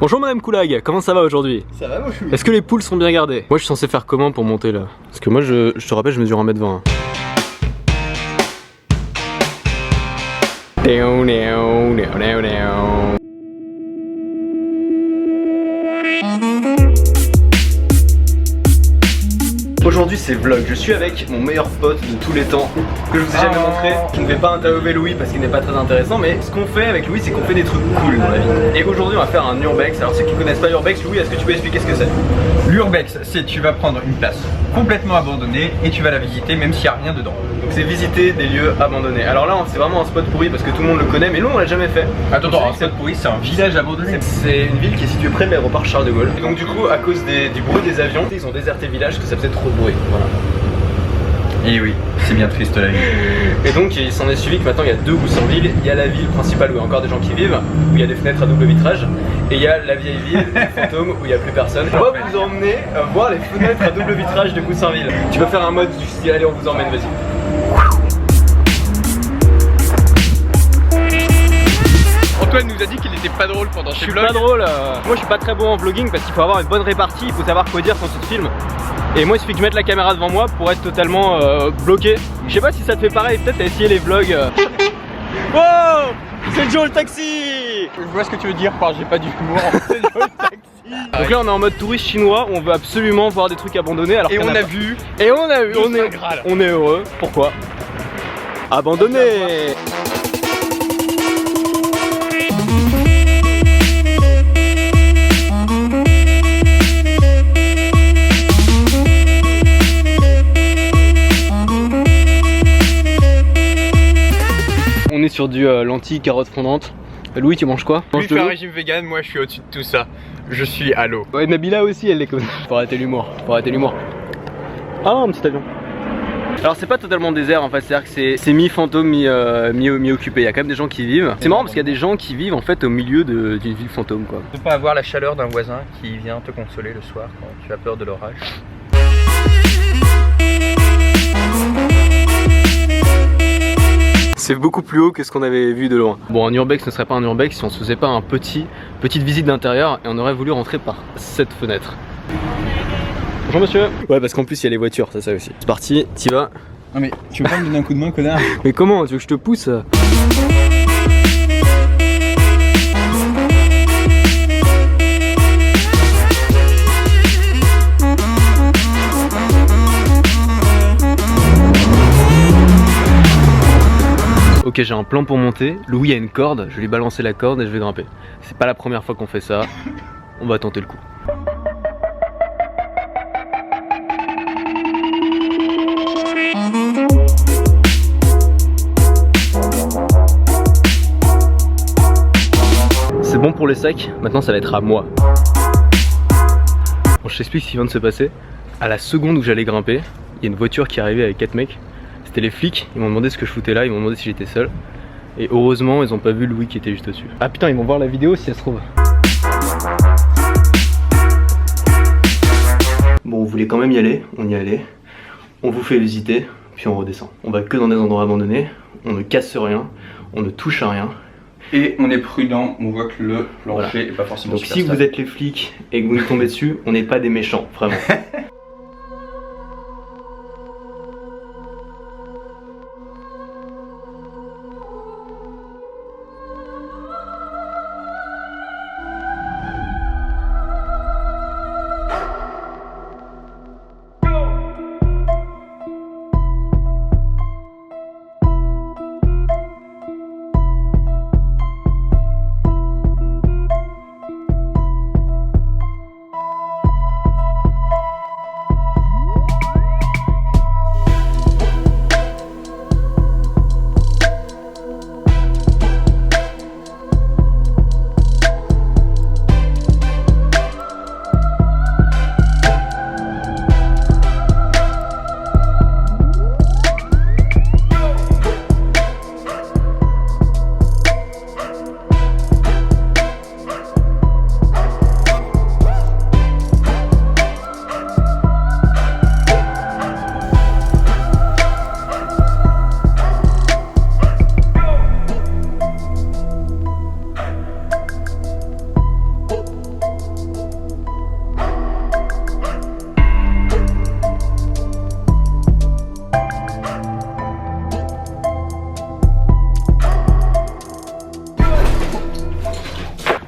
Bonjour Madame Koulag, comment ça va aujourd'hui? Ça va mon chou? Est-ce que les poules sont bien gardées? Moi je suis censé faire comment pour monter là? Parce que moi je te rappelle je mesure 1m20 hein. Aujourd'hui c'est vlog, je suis avec mon meilleur pote de tous les temps que je vous ai jamais montré. Je ne vais pas interviewer Louis parce qu'il n'est pas très intéressant, mais ce qu'on fait avec Louis c'est qu'on fait des trucs cool dans la vie. Et aujourd'hui on va faire un urbex. Alors ceux qui ne connaissent pas l'urbex, Louis, est-ce que tu peux expliquer ce que c'est? L'urbex, c'est tu vas prendre une place complètement abandonnée et tu vas la visiter même s'il n'y a rien dedans. Donc c'est visiter des lieux abandonnés. Alors là c'est vraiment un spot pourri parce que tout le monde le connaît, mais nous on l'a jamais fait. Attends, un spot pourri c'est un village abandonné. C'est une ville qui est située près de l'aéroport Charles de Gaulle. Et donc du coup à cause du bruit des avions, ils ont déserté le village parce que ça faisait trop de bruit. Voilà. Et oui, c'est bien triste la vie. Et donc il s'en est suivi que maintenant il y a deux Goussainville. Il y a la ville principale où il y a encore des gens qui vivent, où il y a des fenêtres à double vitrage. Et il y a la vieille ville, le fantôme, où il n'y a plus personne. On va vous emmener voir les fenêtres à double vitrage de Goussainville. Tu peux faire un mode du style, allez on vous emmène, vas-y. Antoine nous a dit qu'il n'était pas drôle pendant ses vlogs. Je suis pas drôle, moi je suis pas très bon en vlogging parce qu'il faut avoir une bonne répartie, il faut savoir quoi dire quand tu te filmes. Et moi il suffit que je mette la caméra devant moi pour être totalement bloqué. Je sais pas si ça te fait pareil, peut-être à essayer les vlogs. Wow, c'est Joe le taxi. Je vois ce que tu veux dire par j'ai pas d'humour. C'est Joe le taxi. Donc là on est en mode touriste chinois, on veut absolument voir des trucs abandonnés alors et on a vu. Et on a vu, on est heureux. Pourquoi? Abandonné. On est sur du lentilles carottes fondantes. Louis, tu manges quoi? Lui fait un régime vegan, moi je suis au-dessus de tout ça. Je suis à l'eau. Ouais, Nabila aussi elle est comme ça. Faut arrêter l'humour, faut arrêter l'humour. Ah, un petit avion. Alors c'est pas totalement désert en fait, c'est-à-dire que c'est mi-fantôme, mi-occupé. Il y a quand même des gens qui vivent. C'est marrant parce qu'il y a des gens qui vivent en fait au milieu d'une ville fantôme quoi. Ne pas avoir la chaleur d'un voisin qui vient te consoler le soir quand tu as peur de l'orage. C'est beaucoup plus haut que ce qu'on avait vu de loin. Bon, un urbex ne serait pas un urbex si on se faisait pas un petite visite d'intérieur et on aurait voulu rentrer par cette fenêtre. Bonjour monsieur. Ouais, parce qu'en plus il y a les voitures, c'est ça aussi. C'est parti, t'y vas. Non mais tu veux pas me donner un coup de main, connard? Mais comment? Tu veux que je te pousse? Ok, j'ai un plan pour monter. Louis a une corde, je vais lui balancer la corde et je vais grimper. C'est pas la première fois qu'on fait ça. On va tenter le coup. C'est bon pour les sacs, maintenant ça va être à moi. Bon, je t'explique ce qui vient de se passer. À la seconde où j'allais grimper, il y a une voiture qui est arrivée avec 4 mecs. C'était les flics, ils m'ont demandé ce que je foutais là, ils m'ont demandé si j'étais seul. Et heureusement, ils ont pas vu Louis qui était juste au-dessus. Ah putain, ils vont voir la vidéo si elle se trouve. Bon, on voulait quand même y aller, on y allait. On vous fait visiter, puis on redescend. On va que dans des endroits abandonnés, on ne casse rien, on ne touche à rien. Et on est prudent, on voit que le plancher est pas forcément donc si vous êtes les flics et que vous nous tombez dessus, on n'est pas des méchants, vraiment.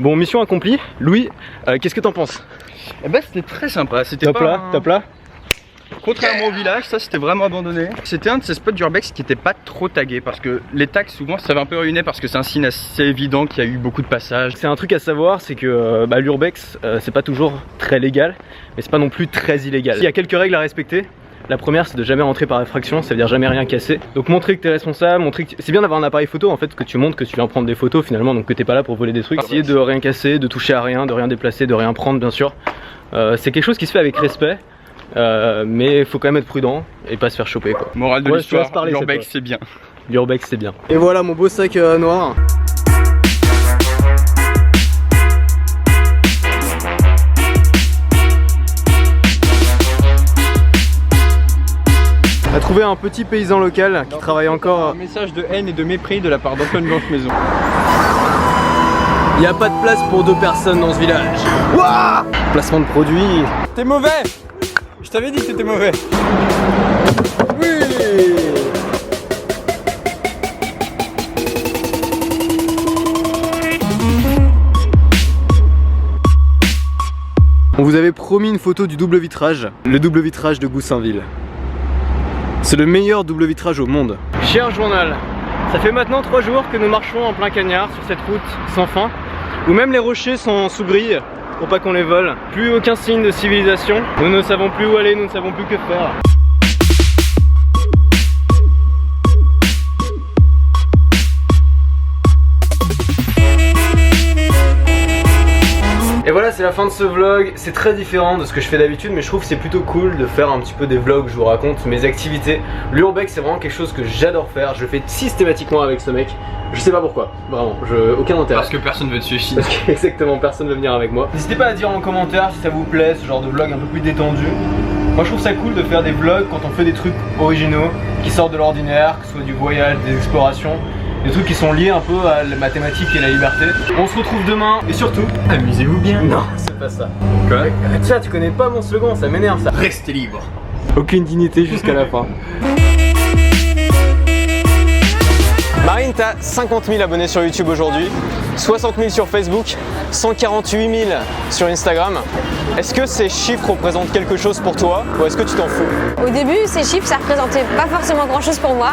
Bon, mission accomplie. Louis, qu'est-ce que t'en penses? Eh ben c'était très sympa, c'était Top pas là, top là. Contrairement au village, ça c'était vraiment abandonné. C'était un de ces spots d'urbex qui était pas trop tagué parce que les tags souvent ça va un peu ruiner parce que c'est un signe assez évident qu'il y a eu beaucoup de passages. C'est un truc à savoir, c'est que l'urbex c'est pas toujours très légal, mais c'est pas non plus très illégal. Il y a quelques règles à respecter. La première, c'est de jamais rentrer par effraction, ça veut dire jamais rien casser. Donc montrer que t'es responsable, montrer que c'est bien d'avoir un appareil photo en fait, que tu montres que tu viens prendre des photos finalement, donc que t'es pas là pour voler des trucs. Essayer de rien casser, de toucher à rien, de rien déplacer, de rien prendre bien sûr. C'est quelque chose qui se fait avec respect. Mais il faut quand même être prudent et pas se faire choper quoi. Morale de l'histoire, l'urbex c'est bien. L'urbex c'est bien. Et voilà mon beau sac noir. On a trouvé un petit paysan local qui travaille encore. Un message de haine et de mépris de la part d'Antoine Blanche-Maison. Il n'y a pas de place pour 2 personnes dans ce village. Wouah! Placement de produit. T'es mauvais! Je t'avais dit que t'étais mauvais. Oui. On vous avait promis une photo du double vitrage, le double vitrage de Goussainville. C'est le meilleur double vitrage au monde. Cher journal, ça fait maintenant 3 jours que nous marchons en plein cagnard sur cette route sans fin, où même les rochers sont sous grille pour pas qu'on les vole. Plus aucun signe de civilisation. Nous ne savons plus où aller, nous ne savons plus que faire. Et voilà, c'est la fin de ce vlog. C'est très différent de ce que je fais d'habitude, mais je trouve que c'est plutôt cool de faire un petit peu des vlogs où je vous raconte mes activités. L'urbex, c'est vraiment quelque chose que j'adore faire. Je le fais systématiquement avec ce mec. Je sais pas pourquoi, vraiment, aucun intérêt. Parce que personne veut te suivre. Parce que exactement, personne veut venir avec moi. N'hésitez pas à dire en commentaire si ça vous plaît, ce genre de vlog un peu plus détendu. Moi je trouve ça cool de faire des vlogs quand on fait des trucs originaux, qui sortent de l'ordinaire, que ce soit du voyage, des explorations. Des trucs qui sont liés un peu à la mathématique et la liberté. On se retrouve demain et surtout, amusez-vous bien. Non, c'est pas ça. Quoi? Tiens, tu connais pas mon slogan, ça m'énerve ça. Restez libre. Aucune dignité jusqu'à la fin. Marine, t'as 50 000 abonnés sur YouTube aujourd'hui, 60 000 sur Facebook, 148 000 sur Instagram. Est-ce que ces chiffres représentent quelque chose pour toi ou est-ce que tu t'en fous? Au début, ces chiffres, ça représentait pas forcément grand chose pour moi.